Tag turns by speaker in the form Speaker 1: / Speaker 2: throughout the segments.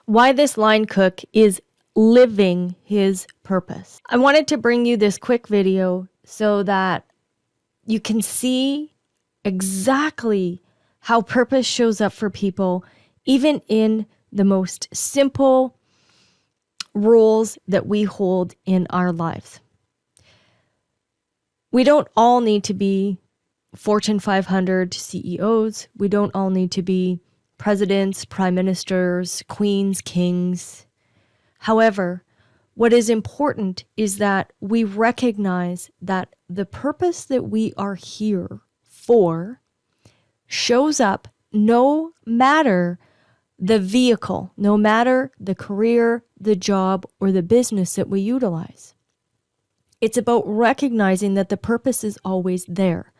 Speaker 1: why this line cook is living his purpose. I wanted to bring you this quick video so that you can see exactly how purpose shows up for people, even in the most simple roles that we hold in our lives. We don't all need to be Fortune 500 CEOs. We don't all need to be presidents, prime ministers, queens, kings. However, what is important is that we recognize that the purpose that we are here for shows up no matter the vehicle, no matter the career, the job, or the business that we utilize. It's about recognizing that the purpose is always there.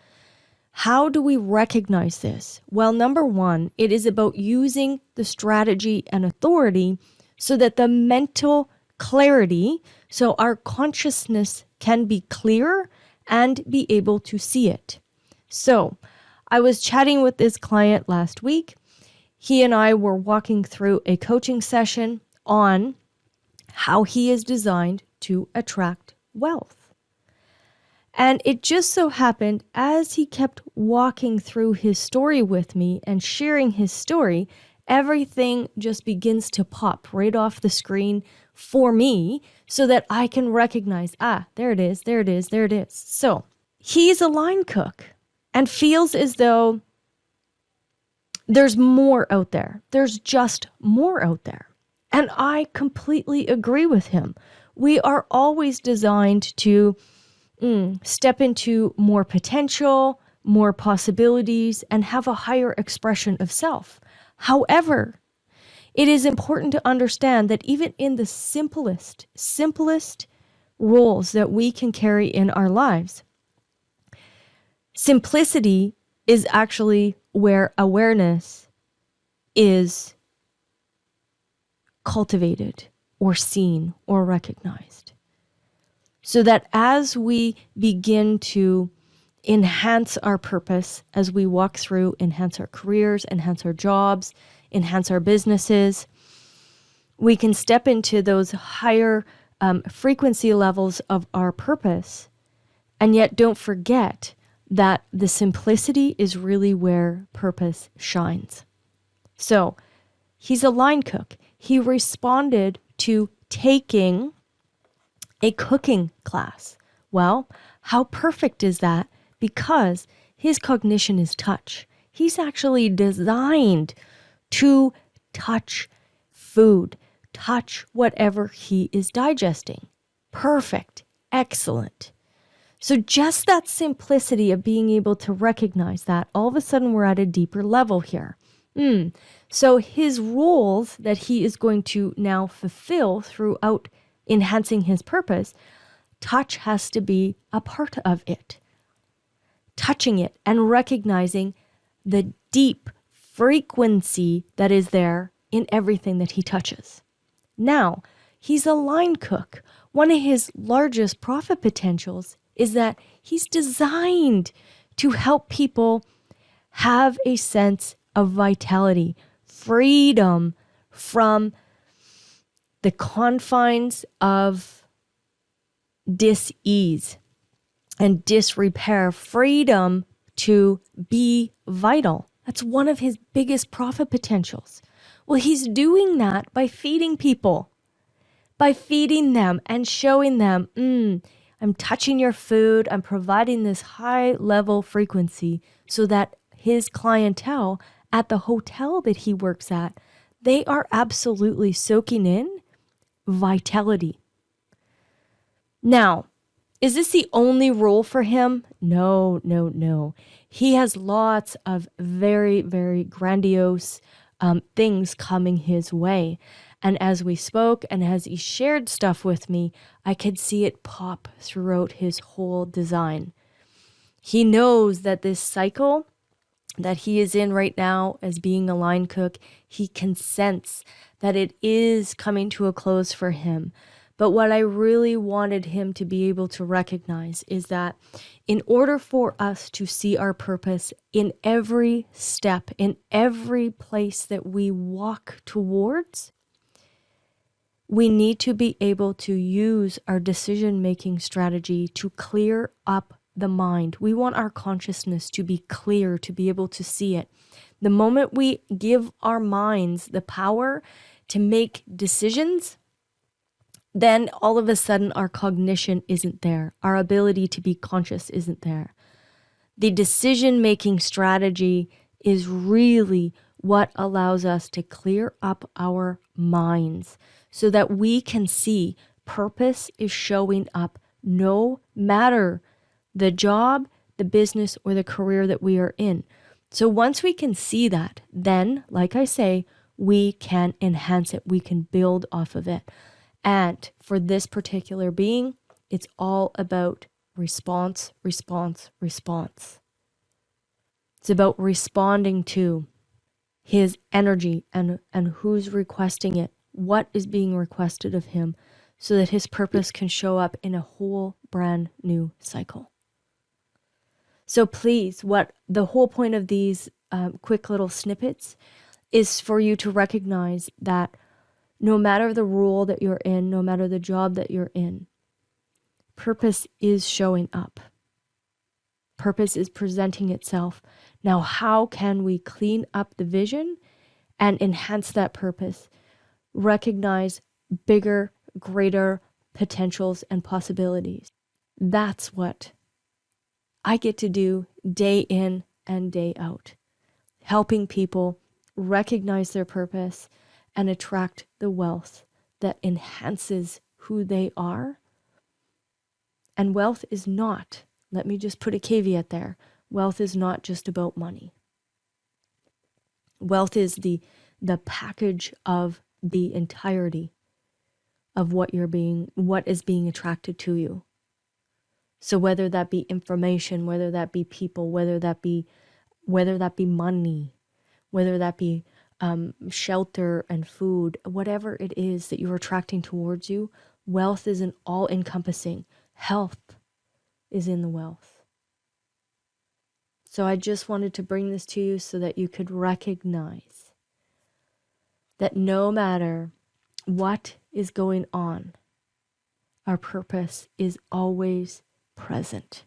Speaker 1: How do we recognize this? Well, number one, it is about using the strategy and authority so that the mental clarity, so our consciousness can be clear and be able to see it. So I was chatting with this client last week. He and I were walking through a coaching session on how he is designed to attract wealth. And it just so happened, as he kept walking through his story with me and sharing his story, everything just begins to pop right off the screen for me so that I can recognize, there it is, there it is, there it is. So he's a line cook and feels as though there's more out there. There's just more out there. And I completely agree with him. We are always designed to step into more potential, more possibilities, and have a higher expression of self. However, it is important to understand that even in the simplest roles that we can carry in our lives, simplicity is actually where awareness is cultivated or seen or recognized. So that as we begin to enhance our purpose, as we walk through, enhance our careers, enhance our jobs, enhance our businesses, we can step into those higher frequency levels of our purpose. And yet don't forget that the simplicity is really where purpose shines. So he's a line cook. He responded to taking a cooking class. Well, how perfect is that? Because his cognition is touch. He's actually designed to touch food, touch whatever he is digesting. Perfect. Excellent. So just that simplicity of being able to recognize that, all of a sudden we're at a deeper level here. So his roles that he is going to now fulfill throughout enhancing his purpose, touch has to be a part of it. Touching it and recognizing the deep frequency that is there in everything that he touches. Now, he's a line cook. One of his largest profit potentials is that he's designed to help people have a sense of vitality, freedom from the confines of dis-ease and disrepair, freedom to be vital. That's one of his biggest profit potentials. Well, he's doing that by feeding people, by feeding them and showing them, I'm touching your food, I'm providing this high level frequency so that his clientele at the hotel that he works at, they are absolutely soaking in vitality. Now, is this the only role for him? No. He has lots of very, very grandiose things coming his way. And as we spoke and as he shared stuff with me, I could see it pop throughout his whole design. He knows that this cycle that he is in right now as being a line cook, he can sense that it is coming to a close for him. But what I really wanted him to be able to recognize is that in order for us to see our purpose in every step, in every place that we walk towards, We need to be able to use our decision-making strategy to clear up the mind. We want our consciousness to be clear, to be able to see it. The moment we give our minds the power to make decisions, then all of a sudden our cognition isn't there. Our ability to be conscious isn't there. The decision-making strategy is really what allows us to clear up our minds so that we can see purpose is showing up no matter the job, the business, or the career that we are in. So once we can see that, then, like I say, we can enhance it. We can build off of it. And for this particular being, it's all about response, response, response. It's about responding to his energy and who's requesting it, what is being requested of him, so that his purpose can show up in a whole brand new cycle. So please, what the whole point of these quick little snippets is for you to recognize that no matter the role that you're in, no matter the job that you're in, purpose is showing up. Purpose is presenting itself. Now, how can we clean up the vision and enhance that purpose? Recognize bigger, greater potentials and possibilities. That's what I get to do day in and day out, helping people recognize their purpose and attract the wealth that enhances who they are. And wealth is not, let me just put a caveat there, wealth is not just about money. Wealth is the package of the entirety of what is being attracted to you. So whether that be information, whether that be people, whether that be money, whether that be shelter and food, whatever it is that you're attracting towards you, wealth is an all-encompassing. Health is in the wealth. So I just wanted to bring this to you so that you could recognize that no matter what is going on, our purpose is always present.